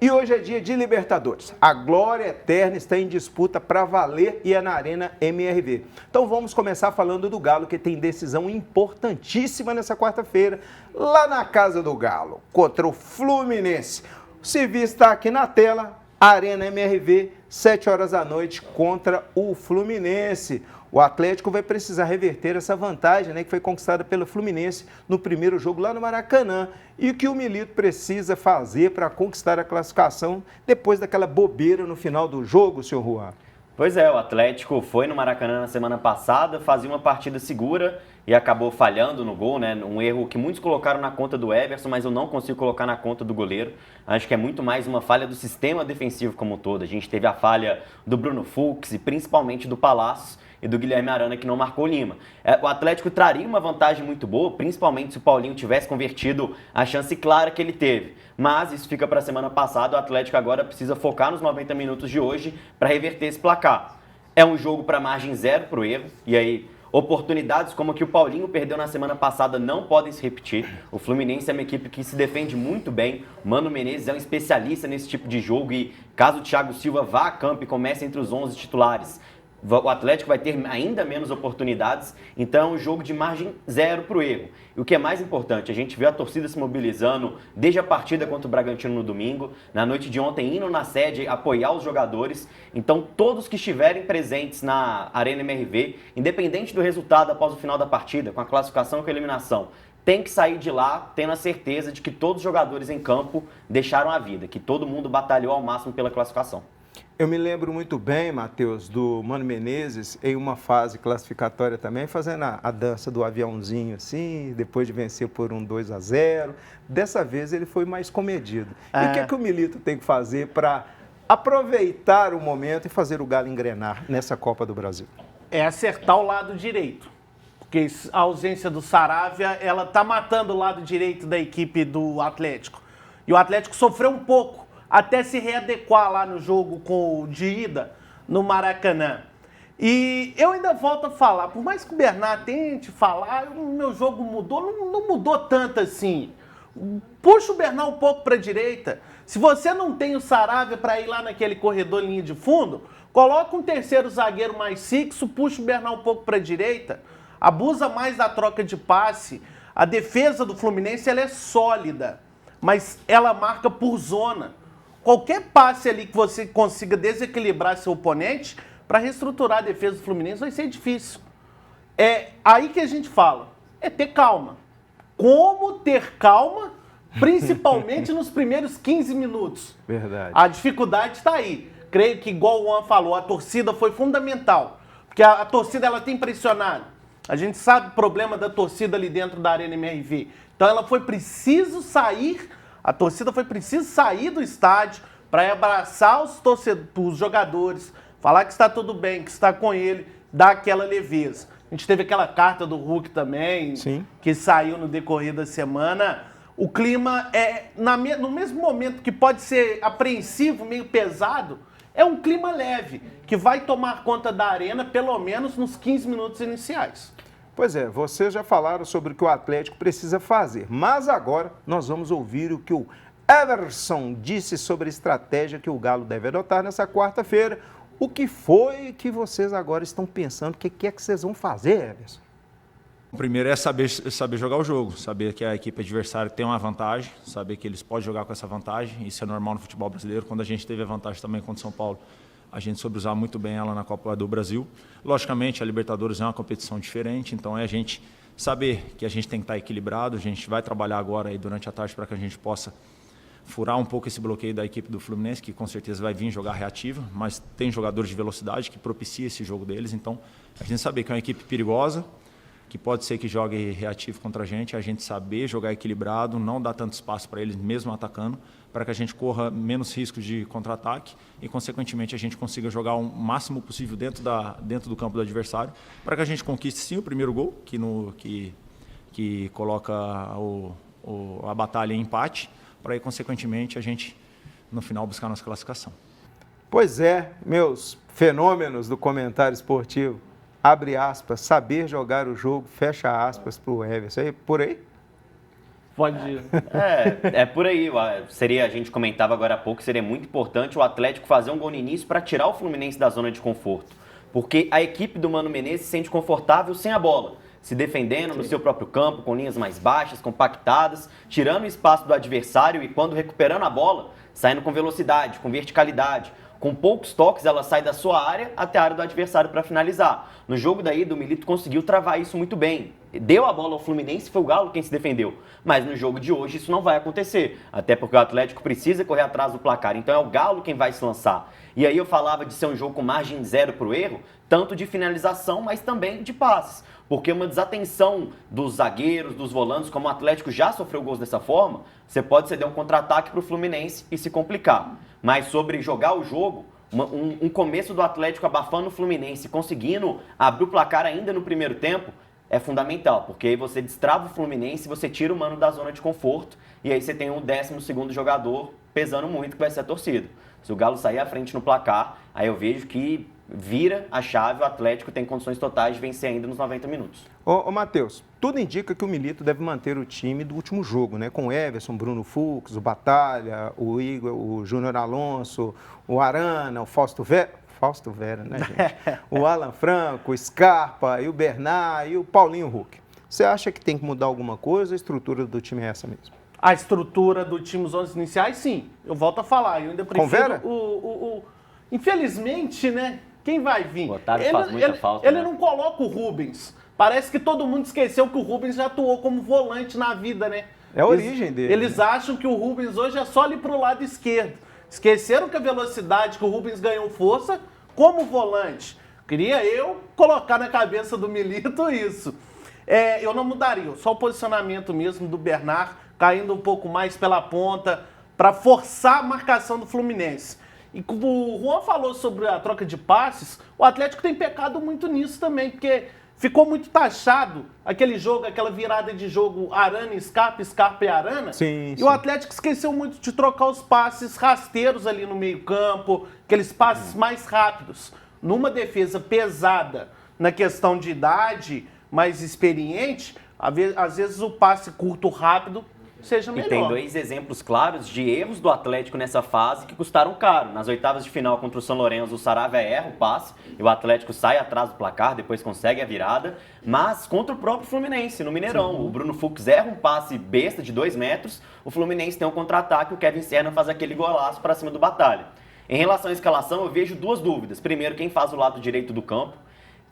E hoje é dia de Libertadores. A glória eterna está em disputa para valer e é na Arena MRV. Então vamos começar falando do Galo, que tem decisão importantíssima nessa quarta-feira, lá na casa do Galo, contra o Fluminense. O serviço está aqui na tela, Arena MRV, 7 horas da noite, contra o Fluminense. O Atlético vai precisar reverter essa vantagem, que foi conquistada pelo Fluminense no primeiro jogo lá no Maracanã. E o que o Milito precisa fazer para conquistar a classificação depois daquela bobeira no final do jogo, senhor Juan? Pois é, o Atlético foi no Maracanã na semana passada, fazia uma partida segura e acabou falhando no gol, Um erro que muitos colocaram na conta do Everson, mas eu não consigo colocar na conta do goleiro. Acho que é muito mais uma falha do sistema defensivo como um todo. A gente teve a falha do Bruno Fux e principalmente do Palácio e do Guilherme Arana, que não marcou o Lima. O Atlético traria uma vantagem muito boa, principalmente se o Paulinho tivesse convertido a chance clara que ele teve. Mas isso fica para a semana passada, o Atlético agora precisa focar nos 90 minutos de hoje para reverter esse placar. É um jogo para margem zero para o erro, e aí oportunidades como a que o Paulinho perdeu na semana passada não podem se repetir. O Fluminense é uma equipe que se defende muito bem. Mano Menezes é um especialista nesse tipo de jogo e caso o Thiago Silva vá a campo e comece entre os 11 titulares, o Atlético vai ter ainda menos oportunidades, então é um jogo de margem zero para o erro. E o que é mais importante, a gente viu a torcida se mobilizando desde a partida contra o Bragantino no domingo, na noite de ontem indo na sede apoiar os jogadores. Então todos que estiverem presentes na Arena MRV, independente do resultado após o final da partida, com a classificação ou com a eliminação, tem que sair de lá tendo a certeza de que todos os jogadores em campo deixaram a vida, que todo mundo batalhou ao máximo pela classificação. Eu me lembro muito bem, Matheus, do Mano Menezes, em uma fase classificatória também, fazendo a dança do aviãozinho assim, depois de vencer por um 2-0. Dessa vez ele foi mais comedido. E o que o Milito tem que fazer para aproveitar o momento e fazer o Galo engrenar nessa Copa do Brasil? É acertar o lado direito. Porque a ausência do Saravia, ela tá matando o lado direito da equipe do Atlético. E o Atlético sofreu um pouco até se readequar lá no jogo de ida no Maracanã. E eu ainda volto a falar, por mais que o Bernard tente falar, o meu jogo mudou, não mudou tanto assim. Puxa o Bernard um pouco para a direita. Se você não tem o Saravia para ir lá naquele corredor linha de fundo, coloca um terceiro zagueiro mais fixo, puxa o Bernard um pouco para a direita, abusa mais da troca de passe. A defesa do Fluminense ela é sólida, mas ela marca por zona. Qualquer passe ali que você consiga desequilibrar seu oponente para reestruturar a defesa do Fluminense vai ser difícil. É aí que a gente fala, é ter calma. Como ter calma, principalmente nos primeiros 15 minutos. Verdade. A dificuldade está aí. Creio que, igual o Juan falou, a torcida foi fundamental. Porque a torcida ela tem pressionado. A gente sabe o problema da torcida ali dentro da Arena MRV. Então ela foi preciso sair. A torcida foi preciso sair do estádio para abraçar os jogadores, falar que está tudo bem, que está com ele, dar aquela leveza. A gente teve aquela carta do Hulk também, sim, que saiu no decorrer da semana. O clima é, no mesmo momento que pode ser apreensivo, meio pesado, é um clima leve, que vai tomar conta da arena pelo menos nos 15 minutos iniciais. Pois é, vocês já falaram sobre o que o Atlético precisa fazer, mas agora nós vamos ouvir o que o Everson disse sobre a estratégia que o Galo deve adotar nessa quarta-feira. O que foi que vocês agora estão pensando? O que é que vocês vão fazer, Everson? O primeiro é saber jogar o jogo, saber que a equipe adversária tem uma vantagem, saber que eles podem jogar com essa vantagem. Isso é normal no futebol brasileiro. Quando a gente teve a vantagem também contra o São Paulo, a gente soube usar muito bem ela na Copa do Brasil. Logicamente, a Libertadores é uma competição diferente, então é a gente saber que a gente tem que estar equilibrado. A gente vai trabalhar agora aí durante a tarde para que a gente possa furar um pouco esse bloqueio da equipe do Fluminense, que com certeza vai vir jogar reativa, mas tem jogadores de velocidade que propicia esse jogo deles. Então, a gente saber que é uma equipe perigosa, que pode ser que jogue reativo contra a gente saber jogar equilibrado, não dar tanto espaço para eles, mesmo atacando, para que a gente corra menos risco de contra-ataque e, consequentemente, a gente consiga jogar o máximo possível dentro do campo do adversário, para que a gente conquiste, sim, o primeiro gol, que coloca a batalha em empate, para aí, consequentemente, a gente, no final, buscar nossa classificação. Pois é, meus fenômenos do comentário esportivo. Abre aspas, saber jogar o jogo, fecha aspas para o Everson. Por aí? Pode ir. É por aí. A gente comentava agora há pouco, seria muito importante o Atlético fazer um gol no início para tirar o Fluminense da zona de conforto. Porque a equipe do Mano Menezes se sente confortável sem a bola, se defendendo no seu próprio campo, com linhas mais baixas, compactadas, tirando o espaço do adversário e, quando recuperando a bola, saindo com velocidade, com verticalidade. Com poucos toques, ela sai da sua área até a área do adversário para finalizar. No jogo da ida, o Milito conseguiu travar isso muito bem. Deu a bola ao Fluminense, foi o Galo quem se defendeu. Mas no jogo de hoje isso não vai acontecer, até porque o Atlético precisa correr atrás do placar. Então é o Galo quem vai se lançar. E aí eu falava de ser um jogo com margem zero para o erro, tanto de finalização, mas também de passes. Porque uma desatenção dos zagueiros, dos volantes, como o Atlético já sofreu gols dessa forma, você pode ceder um contra-ataque para o Fluminense e se complicar. Mas sobre jogar o jogo, um começo do Atlético abafando o Fluminense, conseguindo abrir o placar ainda no primeiro tempo, é fundamental, porque aí você destrava o Fluminense, você tira o Mano da zona de conforto, e aí você tem um 12º jogador pesando muito, que vai ser a torcida. Se o Galo sair à frente no placar, aí eu vejo que vira a chave, o Atlético tem condições totais de vencer ainda nos 90 minutos. Ô Matheus, tudo indica que o Milito deve manter o time do último jogo, né? Com o Everson, Bruno Fux, o Batalha, o Igor, o Júnior Alonso, o Arana, o Fausto Vera, né, gente? O Alan Franco, o Scarpa, e o Bernard e o Paulinho Huck. Você acha que tem que mudar alguma coisa ou a estrutura do time é essa mesmo? A estrutura do time, os 11 iniciais, sim. Eu volto a falar. Eu ainda prefiro Com Vera? Infelizmente, né? Quem vai vir? O Otávio faz muita falta, Ele né? não coloca o Rubens. Parece que todo mundo esqueceu que o Rubens já atuou como volante na vida, né? É a origem dele. Eles acham que o Rubens hoje é só ali pro lado esquerdo. Esqueceram que a velocidade que o Rubens ganhou força como volante. Queria eu colocar na cabeça do Milito isso. Eu não mudaria, só o posicionamento mesmo do Bernard, caindo um pouco mais pela ponta, para forçar a marcação do Fluminense. E como o Juan falou sobre a troca de passes, o Atlético tem pecado muito nisso também, porque ficou muito taxado aquele jogo, aquela virada de jogo Arana, Scarpa, Scarpa e Arana. Sim, e o Atlético esqueceu muito de trocar os passes rasteiros ali no meio-campo, aqueles passes mais rápidos. Numa defesa pesada, na questão de idade, mais experiente, às vezes o passe curto, rápido, seja melhor. E tem 2 exemplos claros de erros do Atlético nessa fase que custaram caro. Nas oitavas de final contra o São Lourenço, o Saravia erra o passe e o Atlético sai atrás do placar, depois consegue a virada. Mas contra o próprio Fluminense, no Mineirão, o Bruno Fux erra um passe besta de 2 metros, o Fluminense tem um contra-ataque, o Kevin Serna faz aquele golaço para cima do Batalha. Em relação à escalação, eu vejo 2 dúvidas. Primeiro, quem faz o lado direito do campo.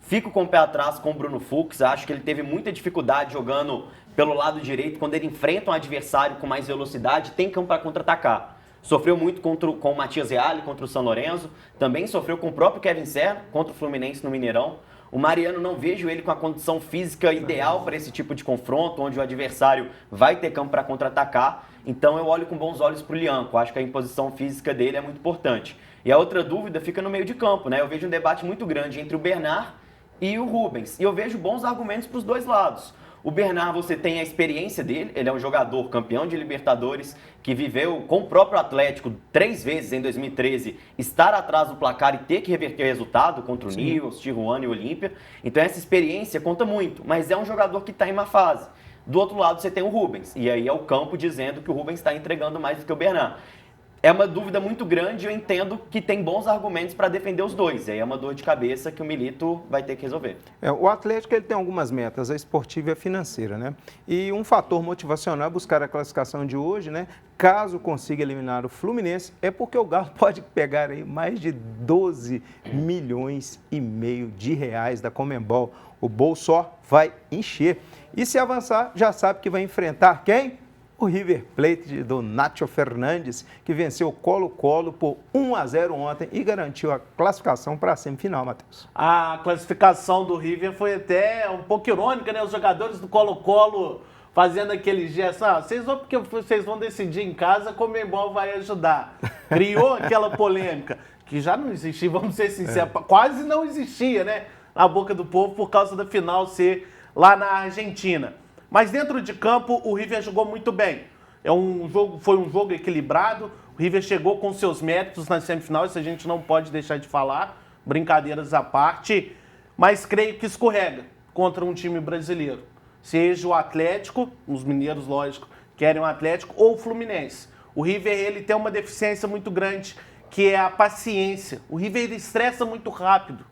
Fico com o pé atrás com o Bruno Fux, acho que ele teve muita dificuldade jogando pelo lado direito, quando ele enfrenta um adversário com mais velocidade, tem campo para contra-atacar. Sofreu muito com o Matias Reale contra o São Lourenço, também sofreu com o próprio Kevin Serna contra o Fluminense no Mineirão. O Mariano, não vejo ele com a condição física ideal para esse tipo de confronto, onde o adversário vai ter campo para contra-atacar. Então eu olho com bons olhos para o Lianco, acho que a imposição física dele é muito importante. E a outra dúvida fica no meio de campo, né? Eu vejo um debate muito grande entre o Bernard e o Rubens. E eu vejo bons argumentos para os 2 lados. O Bernard, você tem a experiência dele, ele é um jogador campeão de Libertadores, que viveu com o próprio Atlético 3 vezes em 2013, estar atrás do placar e ter que reverter o resultado contra o Nils, Tijuana e o Olímpia. Então essa experiência conta muito, mas é um jogador que está em má fase. Do outro lado você tem o Rubens, e aí é o campo dizendo que o Rubens está entregando mais do que o Bernard. É uma dúvida muito grande e eu entendo que tem bons argumentos para defender os 2. E aí é uma dor de cabeça que o Milito vai ter que resolver. O Atlético ele tem algumas metas, a esportiva e a financeira, né? E um fator motivacional é buscar a classificação de hoje, né? Caso consiga eliminar o Fluminense, é porque o Galo pode pegar aí mais de 12 milhões e meio de reais da Conmebol. O bolso só vai encher. E se avançar, já sabe que vai enfrentar quem? O River Plate do Nacho Fernandes, que venceu o Colo-Colo por 1-0 ontem e garantiu a classificação para a semifinal, Matheus. A classificação do River foi até um pouco irônica, né? Os jogadores do Colo-Colo fazendo aquele gesto. Porque vocês vão decidir em casa, a Conmebol vai ajudar. Criou aquela polêmica, que já não existia, vamos ser sinceros, quase não existia, né? Na boca do povo, por causa da final ser lá na Argentina. Mas dentro de campo, o River jogou muito bem. Foi um jogo equilibrado. O River chegou com seus méritos na semifinal, isso a gente não pode deixar de falar, brincadeiras à parte. Mas creio que escorrega contra um time brasileiro. Seja o Atlético, os mineiros, lógico, querem o Atlético ou o Fluminense. O River, ele tem uma deficiência muito grande, que é a paciência. O River, ele estressa muito rápido.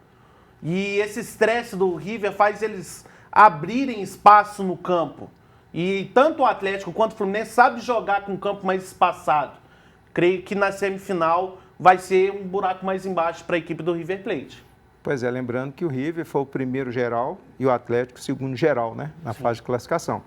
E esse estresse do River faz eles abrirem espaço no campo. E tanto o Atlético quanto o Fluminense sabe jogar com o campo mais espaçado. Creio que na semifinal vai ser um buraco mais embaixo para a equipe do River Plate. Pois é, lembrando que o River foi o primeiro geral e o Atlético o segundo geral, né? Na fase de classificação.